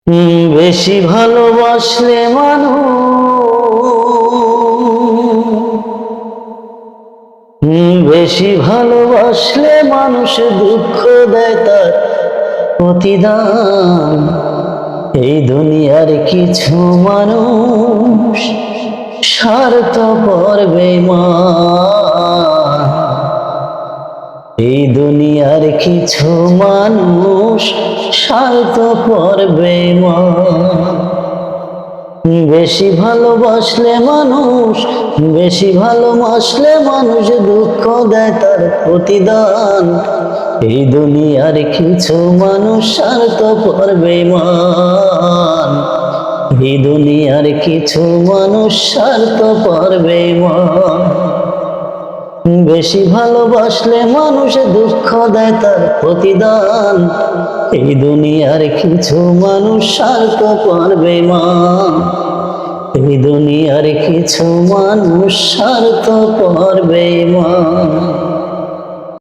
বেশি ভালোবাসলে বেশি ভালোবাসলে মানুষ দুঃখ দেয় তার প্রতিদান। এই দুনিয়ার কিছু মানুষ স্বার্থপর বেঈমান। এই দুনিয়ার কিছু মানুষ স্বার্থপর বেঈমান। বেশি ভালোবাসলে মানুষ দুঃখ দেয় তার প্রতিদান। এই দুনিয়ার কিছু মানুষ স্বার্থপর বেঈমান। এই দুনিয়ার কিছু মানুষ স্বার্থপর বেঈমান। বেশি ভালোবাসলে মানুষ দুঃখ দেয় তার প্রতিদান। এই দুনিয়ার কিছু মানুষ স্বার্থপর বেঈমান। এই দুনিয়ার কিছু মানুষ স্বার্থপর বেঈমান।